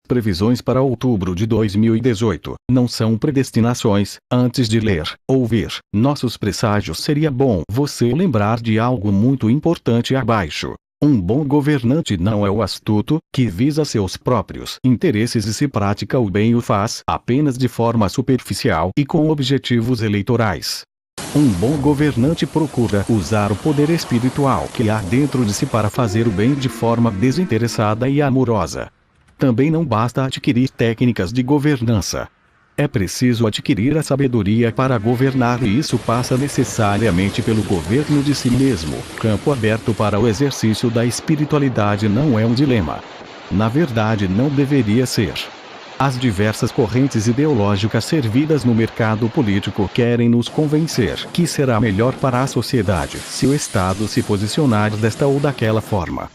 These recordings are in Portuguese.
previsões para outubro de 2018 não são predestinações. Antes de ler, ouvir nossos presságios, seria bom você lembrar de algo muito importante abaixo. Um bom governante não é o astuto, que visa seus próprios interesses e, se pratica o bem, o faz apenas de forma superficial e com objetivos eleitorais. Um bom governante procura usar o poder espiritual que há dentro de si para fazer o bem de forma desinteressada e amorosa. Também não basta adquirir técnicas de governança. É preciso adquirir a sabedoria para governar, e isso passa necessariamente pelo governo de si mesmo. Campo aberto para o exercício da espiritualidade não é um dilema. Na verdade, não deveria ser. As diversas correntes ideológicas servidas no mercado político querem nos convencer que será melhor para a sociedade se o Estado se posicionar desta ou daquela forma.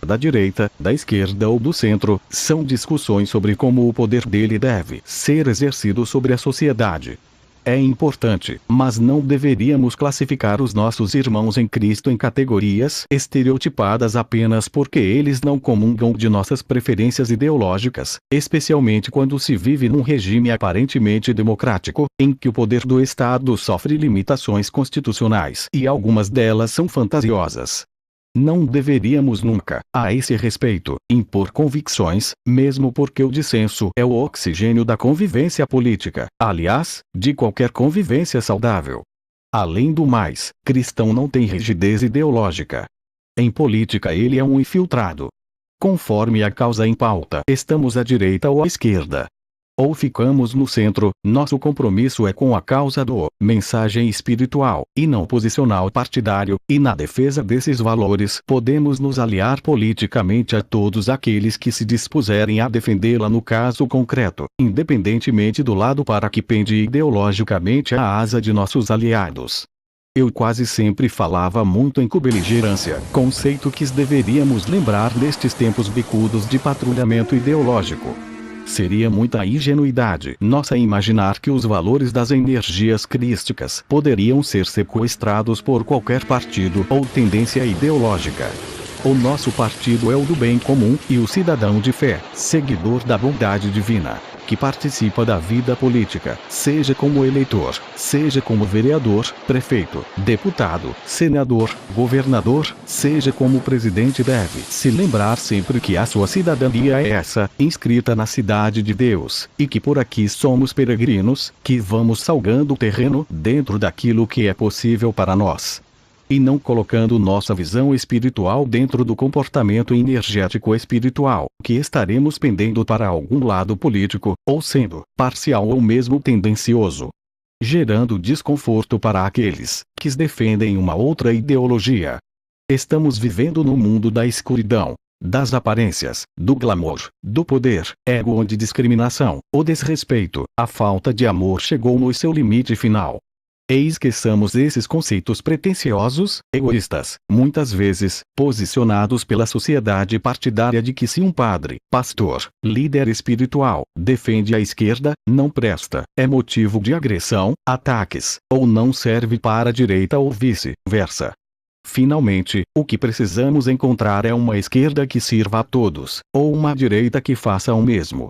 Da direita, da esquerda ou do centro, são discussões sobre como o poder dele deve ser exercido sobre a sociedade. É importante, mas não deveríamos classificar os nossos irmãos em Cristo em categorias estereotipadas apenas porque eles não comungam de nossas preferências ideológicas, especialmente quando se vive num regime aparentemente democrático, em que o poder do Estado sofre limitações constitucionais e algumas delas são fantasiosas. Não deveríamos nunca, a esse respeito, impor convicções, mesmo porque o dissenso é o oxigênio da convivência política, aliás, de qualquer convivência saudável. Além do mais, cristão não tem rigidez ideológica. Em política ele é um infiltrado. Conforme a causa em pauta, estamos à direita ou à esquerda. Ou ficamos no centro. Nosso compromisso é com a causa do mensagem espiritual, e não posicional partidário, e na defesa desses valores podemos nos aliar politicamente a todos aqueles que se dispuserem a defendê-la no caso concreto, independentemente do lado para que pende ideologicamente a asa de nossos aliados. Eu quase sempre falava muito em cobeligerância, conceito que deveríamos lembrar nestes tempos bicudos de patrulhamento ideológico. Seria muita ingenuidade nossa imaginar que os valores das energias crísticas poderiam ser sequestrados por qualquer partido ou tendência ideológica. O nosso partido é o do bem comum e o cidadão de fé, seguidor da bondade divina, que participa da vida política, seja como eleitor, seja como vereador, prefeito, deputado, senador, governador, seja como presidente, deve se lembrar sempre que a sua cidadania é essa, inscrita na cidade de Deus, e que por aqui somos peregrinos, que vamos salgando o terreno dentro daquilo que é possível para nós. E não colocando nossa visão espiritual dentro do comportamento energético espiritual, que estaremos pendendo para algum lado político, ou sendo parcial ou mesmo tendencioso, gerando desconforto para aqueles que defendem uma outra ideologia. Estamos vivendo no mundo da escuridão, das aparências, do glamour, do poder, ego, onde discriminação, o desrespeito, a falta de amor chegou no seu limite final. E esqueçamos esses conceitos pretensiosos, egoístas, muitas vezes, posicionados pela sociedade partidária de que se um padre, pastor, líder espiritual, defende a esquerda, não presta, é motivo de agressão, ataques, ou não serve para a direita ou vice-versa. Finalmente, o que precisamos encontrar é uma esquerda que sirva a todos, ou uma direita que faça o mesmo.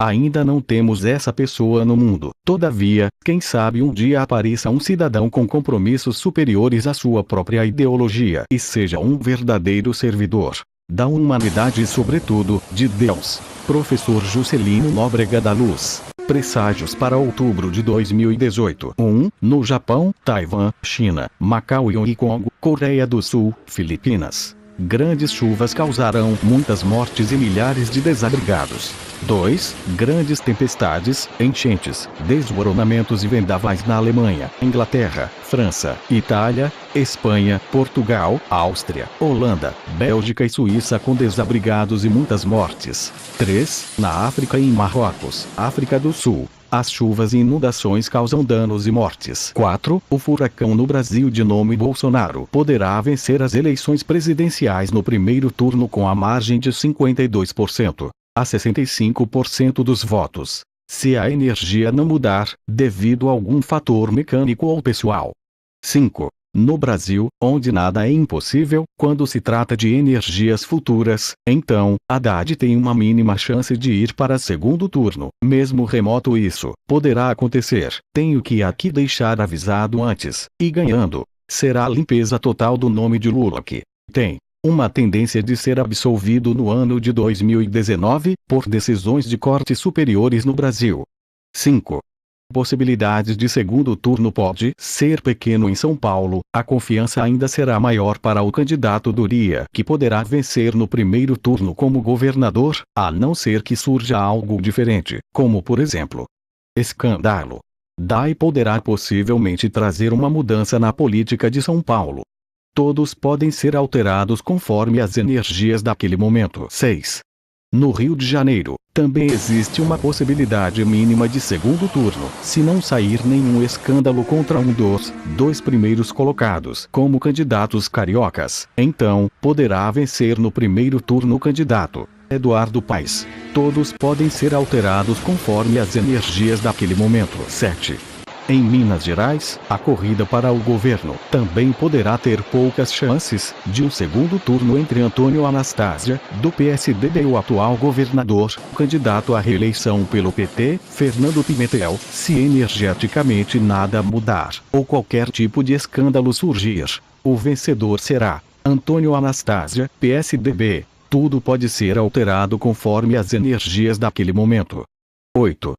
Ainda não temos essa pessoa no mundo. Todavia, quem sabe um dia apareça um cidadão com compromissos superiores à sua própria ideologia e seja um verdadeiro servidor da humanidade e, sobretudo, de Deus. Professor Juscelino Nóbrega da Luz. Presságios para outubro de 2018. 1. No Japão, Taiwan, China, Macau e Hong Kong, Coreia do Sul, Filipinas. Grandes chuvas causarão muitas mortes e milhares de desabrigados. 2. Grandes tempestades, enchentes, desmoronamentos e vendavais na Alemanha, Inglaterra, França, Itália, Espanha, Portugal, Áustria, Holanda, Bélgica e Suíça com desabrigados e muitas mortes. 3. Na África e em Marrocos, África do Sul. As chuvas e inundações causam danos e mortes. 4. O furacão no Brasil de nome Bolsonaro poderá vencer as eleições presidenciais no primeiro turno com a margem de 52% a 65% dos votos, se a energia não mudar, devido a algum fator mecânico ou pessoal. 5. No Brasil, onde nada é impossível, quando se trata de energias futuras, então, Haddad tem uma mínima chance de ir para segundo turno. Mesmo remoto isso poderá acontecer. Tenho que aqui deixar avisado antes. E ganhando, será a limpeza total do nome de Lula que tem uma tendência de ser absolvido no ano de 2019, por decisões de cortes superiores no Brasil. 5. Possibilidades de segundo turno pode ser pequeno em São Paulo, a confiança ainda será maior para o candidato Doria, que poderá vencer no primeiro turno como governador, a não ser que surja algo diferente, como por exemplo, escândalo. Daí poderá possivelmente trazer uma mudança na política de São Paulo. Todos podem ser alterados conforme as energias daquele momento. 6. No Rio de Janeiro, também existe uma possibilidade mínima de segundo turno, se não sair nenhum escândalo contra um dos dois primeiros colocados como candidatos cariocas. Então, poderá vencer no primeiro turno o candidato Eduardo Paes. Todos podem ser alterados conforme as energias daquele momento. 7. Em Minas Gerais, a corrida para o governo também poderá ter poucas chances de um segundo turno entre Antônio Anastácia, do PSDB, e o atual governador, candidato à reeleição pelo PT, Fernando Pimentel, se energeticamente nada mudar, ou qualquer tipo de escândalo surgir. O vencedor será Antônio Anastácia, PSDB. Tudo pode ser alterado conforme as energias daquele momento. 8.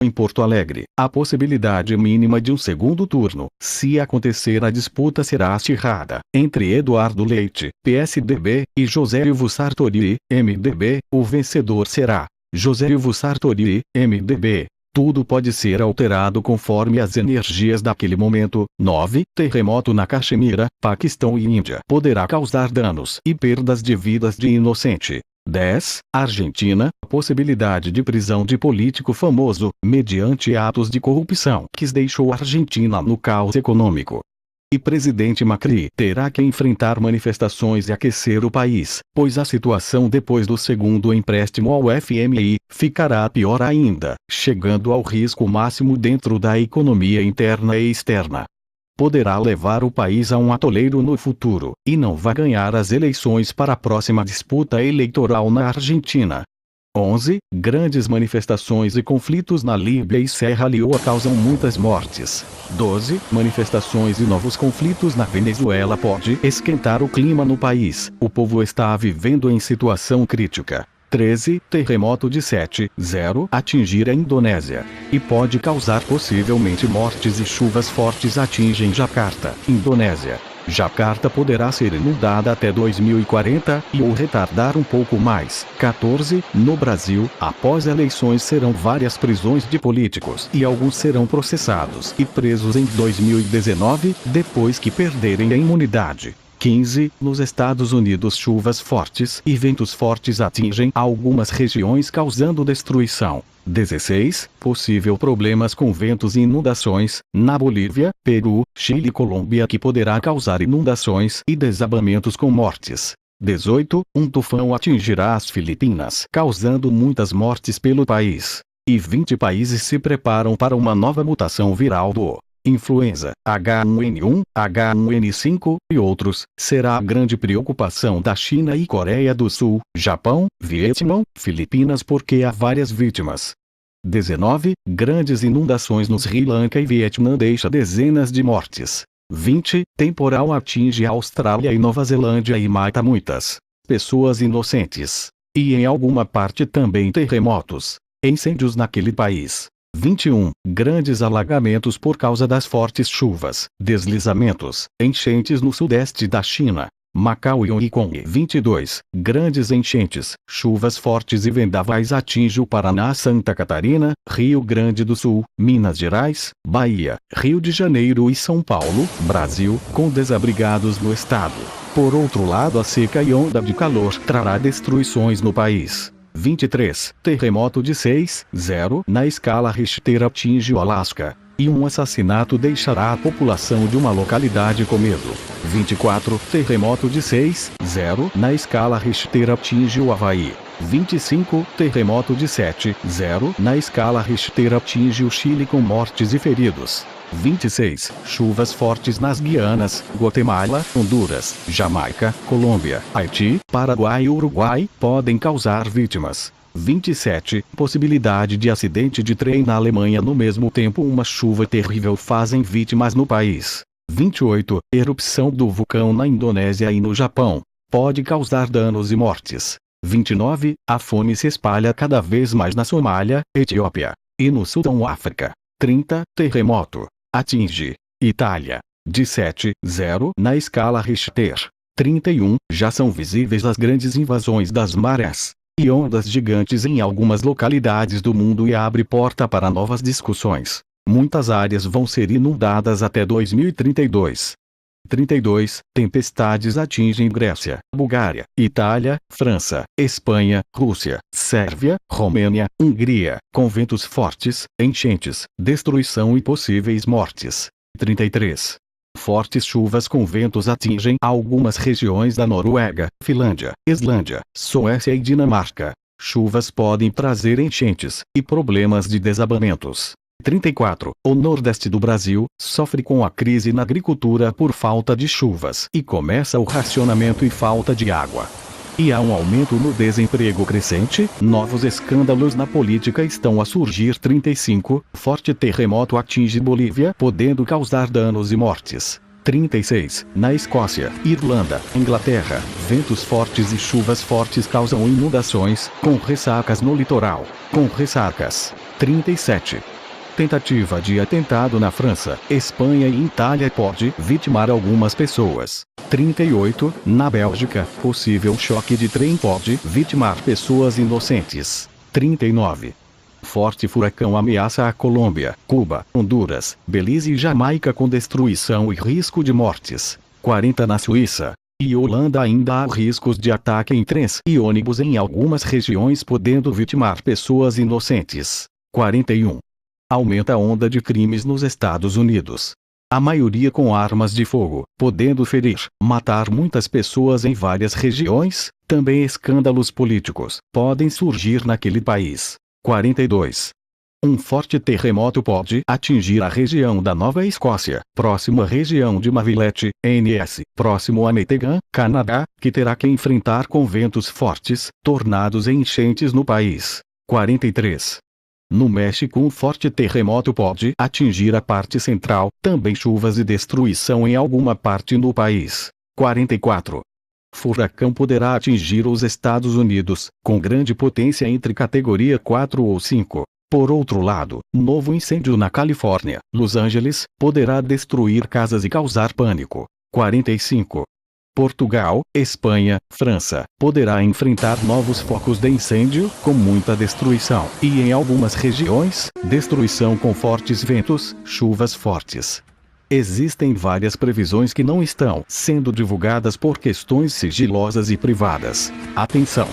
Em Porto Alegre, a possibilidade mínima de um segundo turno, se acontecer a disputa será acirrada, entre Eduardo Leite, PSDB, e José Ilvo Sartori, MDB, o vencedor será José Ilvo Sartori, MDB. Tudo pode ser alterado conforme as energias daquele momento. 9. Terremoto na Caxemira, Paquistão e Índia poderá causar danos e perdas de vidas de inocente. 10. Argentina, possibilidade de prisão de político famoso, mediante atos de corrupção, que deixou a Argentina no caos econômico. E presidente Macri terá que enfrentar manifestações e aquecer o país, pois a situação depois do segundo empréstimo ao FMI ficará pior ainda, chegando ao risco máximo dentro da economia interna e externa. Poderá levar o país a um atoleiro no futuro, e não vai ganhar as eleições para a próxima disputa eleitoral na Argentina. 11. Grandes manifestações e conflitos na Líbia e Serra Leoa causam muitas mortes. 12. Manifestações e novos conflitos na Venezuela pode esquentar o clima no país. O povo está vivendo em situação crítica. 13. Terremoto de 7,0 atingir a Indonésia. E pode causar possivelmente mortes e chuvas fortes atingem Jakarta, Indonésia. Jakarta poderá ser inundada até 2040 ou retardar um pouco mais. 14. No Brasil, após eleições serão várias prisões de políticos e alguns serão processados e presos em 2019, depois que perderem a imunidade. 15. Nos Estados Unidos chuvas fortes e ventos fortes atingem algumas regiões causando destruição. 16. Possível problemas com ventos e inundações, na Bolívia, Peru, Chile e Colômbia que poderá causar inundações e desabamentos com mortes. 18. Um tufão atingirá as Filipinas, causando muitas mortes pelo país. E 20 países se preparam para uma nova mutação viral do influenza, H1N1, H1N5 e outros. Será a grande preocupação da China e Coreia do Sul, Japão, Vietnã, Filipinas porque há várias vítimas. 19. Grandes inundações no Sri Lanka e Vietnã deixa dezenas de mortes. 20. Temporal atinge a Austrália e Nova Zelândia e mata muitas pessoas inocentes. E em alguma parte também terremotos, incêndios naquele país. 21. Grandes alagamentos por causa das fortes chuvas, deslizamentos, enchentes no sudeste da China, Macau e Hong Kong. 22. Grandes enchentes, chuvas fortes e vendavais atingem o Paraná, Santa Catarina, Rio Grande do Sul, Minas Gerais, Bahia, Rio de Janeiro e São Paulo, Brasil, com desabrigados no estado. Por outro lado, a seca e onda de calor trará destruições no país. 23. Terremoto de 6,0 na escala Richter atinge o Alasca, e um assassinato deixará a população de uma localidade com medo. 24. Terremoto de 6,0 na escala Richter atinge o Havaí. 25. Terremoto de 7,0 na escala Richter atinge o Chile com mortes e feridos. 26. Chuvas fortes nas Guianas, Guatemala, Honduras, Jamaica, Colômbia, Haiti, Paraguai e Uruguai podem causar vítimas. 27. Possibilidade de acidente de trem na Alemanha no mesmo tempo uma chuva terrível fazem vítimas no país. 28. Erupção do vulcão na Indonésia e no Japão. Pode causar danos e mortes. 29. A fome se espalha cada vez mais na Somália, Etiópia e no Sudão África. 30. Terremoto. Atinge Itália. De 7,0 na escala Richter. 31. Já são visíveis as grandes invasões das marés e ondas gigantes em algumas localidades do mundo e abre porta para novas discussões. Muitas áreas vão ser inundadas até 2032. 32. Tempestades atingem Grécia, Bulgária, Itália, França, Espanha, Rússia, Sérvia, Romênia, Hungria, com ventos fortes, enchentes, destruição e possíveis mortes. 33. Fortes chuvas com ventos atingem algumas regiões da Noruega, Finlândia, Islândia, Suécia e Dinamarca. Chuvas podem trazer enchentes e problemas de desabamentos. 34. O Nordeste do Brasil sofre com a crise na agricultura por falta de chuvas e começa o racionamento e falta de água. E há um aumento no desemprego crescente, novos escândalos na política estão a surgir. 35. Forte terremoto atinge Bolívia, podendo causar danos e mortes. 36. Na Escócia, Irlanda, Inglaterra, ventos fortes e chuvas fortes causam inundações, com ressacas no litoral. Com ressacas. 37. Tentativa de atentado na França, Espanha e Itália pode vitimar algumas pessoas. 38. Na Bélgica, possível choque de trem pode vitimar pessoas inocentes. 39. Forte furacão ameaça a Colômbia, Cuba, Honduras, Belize e Jamaica com destruição e risco de mortes. 40. Na Suíça e Holanda ainda há riscos de ataque em trens e ônibus em algumas regiões podendo vitimar pessoas inocentes. 41. Aumenta a onda de crimes nos Estados Unidos. A maioria com armas de fogo, podendo ferir, matar muitas pessoas em várias regiões. Também escândalos políticos podem surgir naquele país. 42. Um forte terremoto pode atingir a região da Nova Escócia, próximo à região de Mavilete, NS, próximo a Metegan, Canadá, que terá que enfrentar com ventos fortes, tornados e enchentes no país. 43. No México um forte terremoto pode atingir a parte central, também chuvas e destruição em alguma parte no país. 44. Furacão poderá atingir os Estados Unidos, com grande potência entre categoria 4 ou 5. Por outro lado, novo incêndio na Califórnia, Los Angeles, poderá destruir casas e causar pânico. 45. Portugal, Espanha, França, poderá enfrentar novos focos de incêndio, com muita destruição, e em algumas regiões, destruição com fortes ventos, chuvas fortes. Existem várias previsões que não estão sendo divulgadas por questões sigilosas e privadas. Atenção!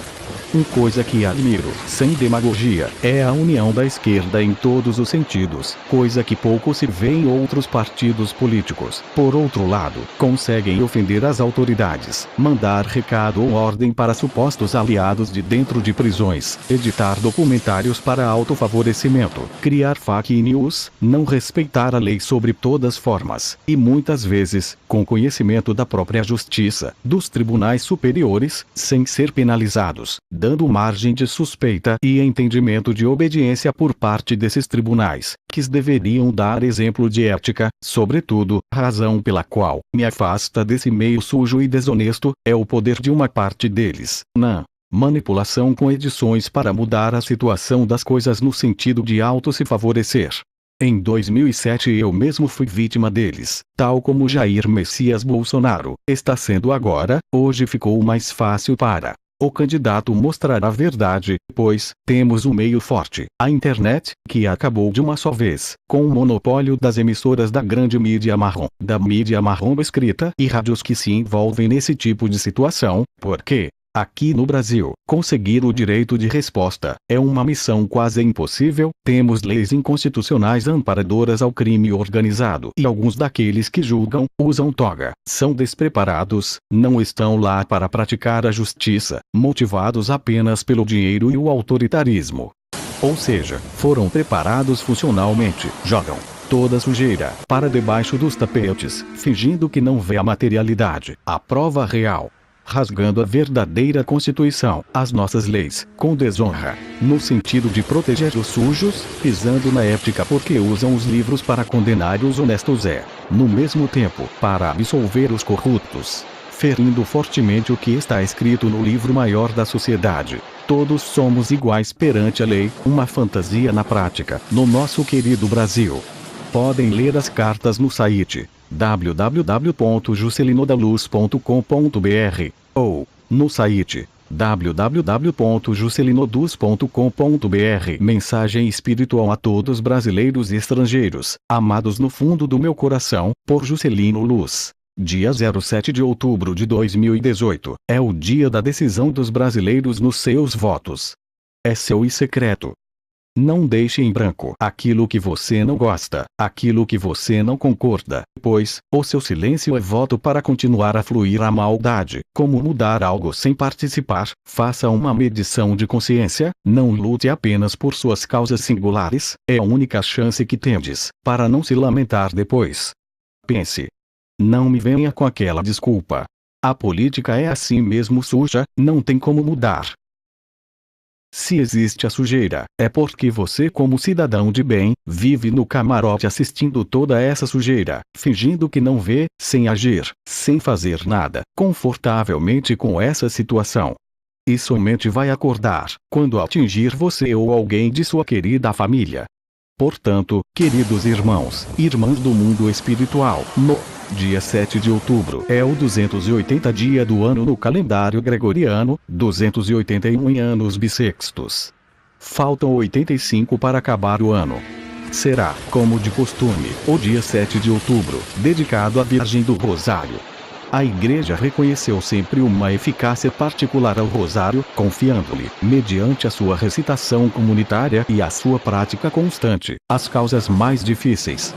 Uma coisa que admiro, sem demagogia, é a união da esquerda em todos os sentidos, coisa que pouco se vê em outros partidos políticos. Por outro lado, conseguem ofender as autoridades, mandar recado ou ordem para supostos aliados de dentro de prisões, editar documentários para autofavorecimento, criar fake news, não respeitar a lei sobre todas formas, e muitas vezes, com conhecimento da própria justiça, dos tribunais superiores, sem ser penalizados, dando margem de suspeita e entendimento de obediência por parte desses tribunais, que deveriam dar exemplo de ética, sobretudo, razão pela qual me afasta desse meio sujo e desonesto, é o poder de uma parte deles, na manipulação com edições para mudar a situação das coisas no sentido de auto-se favorecer. Em 2007 eu mesmo fui vítima deles, tal como Jair Messias Bolsonaro está sendo agora. Hoje ficou mais fácil para o candidato mostrar a verdade, pois temos um meio forte, a internet, que acabou de uma só vez, com o monopólio das emissoras da grande mídia marrom escrita e rádios que se envolvem nesse tipo de situação, porque aqui no Brasil, conseguir o direito de resposta é uma missão quase impossível. Temos leis inconstitucionais amparadoras ao crime organizado e alguns daqueles que julgam, usam toga, são despreparados, não estão lá para praticar a justiça, motivados apenas pelo dinheiro e o autoritarismo. Ou seja, foram preparados funcionalmente, jogam toda sujeira para debaixo dos tapetes, fingindo que não vê a materialidade, a prova real. Rasgando a verdadeira Constituição, as nossas leis, com desonra, no sentido de proteger os sujos, pisando na ética porque usam os livros para condenar os honestos no mesmo tempo, para absolver os corruptos, ferindo fortemente o que está escrito no livro maior da sociedade. Todos somos iguais perante a lei, uma fantasia na prática, no nosso querido Brasil. Podem ler as cartas no site www.juscelinodaluz.com.br ou no site www.juscelinoduz.com.br. Mensagem espiritual a todos brasileiros e estrangeiros, amados no fundo do meu coração, por Juscelino Luz. Dia 07 de outubro de 2018, é o dia da decisão dos brasileiros nos seus votos. É seu e secreto. Não deixe em branco aquilo que você não gosta, aquilo que você não concorda, pois o seu silêncio é voto para continuar a fluir a maldade. Como mudar algo sem participar? Faça uma medição de consciência, não lute apenas por suas causas singulares, é a única chance que tendes, para não se lamentar depois. Pense. Não me venha com aquela desculpa. A política é assim mesmo suja, não tem como mudar. Se existe a sujeira, é porque você, como cidadão de bem, vive no camarote assistindo toda essa sujeira, fingindo que não vê, sem agir, sem fazer nada, confortavelmente com essa situação. E somente vai acordar, quando atingir você ou alguém de sua querida família. Portanto, queridos irmãos, irmãs do mundo espiritual, no dia 7 de outubro é o 280 dia do ano no calendário gregoriano, 281 em anos bissextos. Faltam 85 para acabar o ano. Será, como de costume, o dia 7 de outubro, dedicado à Virgem do Rosário. A Igreja reconheceu sempre uma eficácia particular ao Rosário, confiando-lhe, mediante a sua recitação comunitária e a sua prática constante, as causas mais difíceis.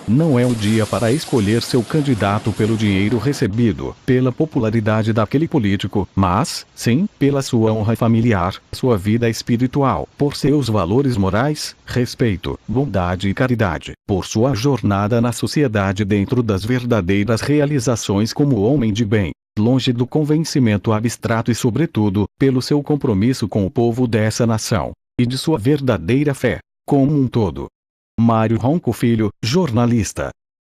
Não é um dia para escolher seu candidato pelo dinheiro recebido, pela popularidade daquele político, mas, sim, pela sua honra familiar, sua vida espiritual, por seus valores morais, respeito, bondade e caridade, por sua jornada na sociedade dentro das verdadeiras realizações como homem de bem, longe do convencimento abstrato e sobretudo, pelo seu compromisso com o povo dessa nação, e de sua verdadeira fé, como um todo. Mário Ronco Filho, jornalista.